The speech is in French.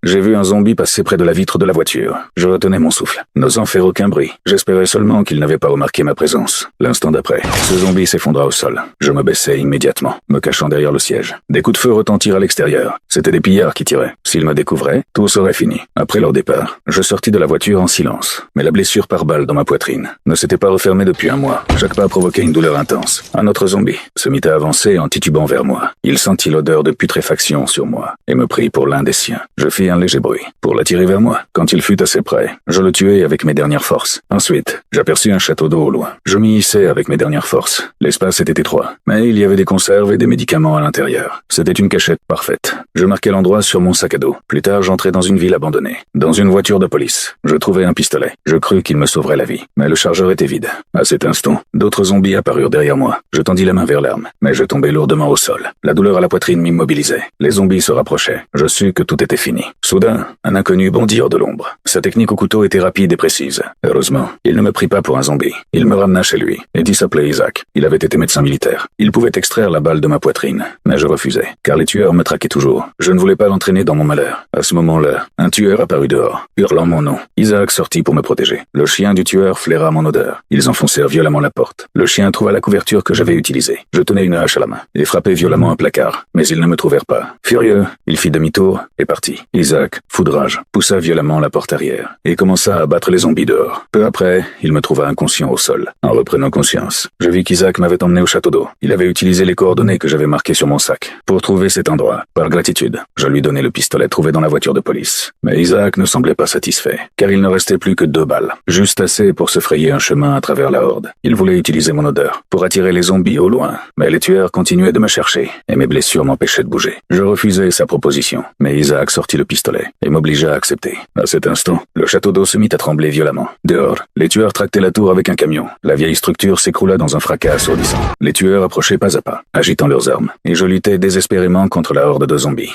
J'ai vu un zombie passer près de la vitre de la voiture. Je retenais mon souffle, n'osant faire aucun bruit. J'espérais seulement qu'il n'avait pas remarqué ma présence. L'instant d'après, ce zombie s'effondra au sol. Je me baissai immédiatement, me cachant derrière le siège. Des coups de feu retentirent à l'extérieur. C'étaient des pillards qui tiraient. S'ils me découvraient, tout serait fini. Après leur départ, je sortis de la voiture en silence. Mais la blessure par balle dans ma poitrine ne s'était pas refermée depuis un mois. Chaque pas provoquait une douleur intense. Un autre zombie se mit à avancer en titubant vers moi. Il sentit l'odeur de putréfaction sur moi et me prit pour l'un des siens. Je fis un léger bruit pour l'attirer vers moi. Quand il fut assez près, je le tuai avec mes dernières forces. Ensuite, j'aperçus un château d'eau au loin. Je m'y hissai avec mes dernières forces. L'espace était étroit, mais il y avait des conserves et des médicaments à l'intérieur. C'était une cachette parfaite. Je marquai l'endroit sur mon sac à dos. Plus tard, j'entrai dans une ville abandonnée. Dans une voiture de police, je trouvai un pistolet. Je crus qu'il me sauverait la vie, mais le chargeur était vide. À cet instant, d'autres zombies apparurent derrière moi. Je tendis la main vers l'arme, mais je tombai lourdement au sol. La douleur à la poitrine m'immobilisait. Les zombies se rapprochaient. Je sus que tout était fini. Soudain, un inconnu bondit hors de l'ombre. Sa technique au couteau était rapide et précise. Heureusement, il ne me prit pas pour un zombie. Il me ramena chez lui. Eddie s'appelait Isaac. Il avait été médecin militaire. Il pouvait extraire la balle de ma poitrine, mais je refusais, car les tueurs me traquaient toujours. Je ne voulais pas l'entraîner dans mon malheur. À ce moment-là, un tueur apparut dehors, hurlant mon nom. Isaac sortit pour me protéger. Le chien du tueur flaira mon odeur. Ils enfoncèrent violemment la porte. Le chien trouva la couverture que j'avais utilisée. Je tenais une hache à la main et frappai violemment un placard, mais ils ne me trouvèrent pas. Furieux, il fit demi-tour et partit. Isaac, fou de rage, poussa violemment la porte arrière et commença à battre les zombies dehors. Peu après, il me trouva inconscient au sol. En reprenant conscience, je vis qu'Isaac m'avait emmené au château d'eau. Il avait utilisé les coordonnées que j'avais marquées sur mon sac pour trouver cet endroit. Par gratitude, je lui donnai le pistolet trouvé dans la voiture de police. Mais Isaac ne semblait pas satisfait, car il ne restait plus que 2 balles. Juste assez pour se frayer un chemin à travers la horde. Il voulait utiliser mon odeur pour attirer les zombies au loin. Mais les tueurs continuaient de me chercher, et mes blessures m'empêchaient de bouger. Je refusai sa proposition, mais Isaac sortit le pistolet et m'obligea à accepter. À cet instant, le château d'eau se mit à trembler violemment. Dehors, les tueurs tractaient la tour avec un camion. La vieille structure s'écroula dans un fracas assourdissant. Les tueurs approchaient pas à pas, agitant leurs armes, et je luttais désespérément contre la horde de zombies.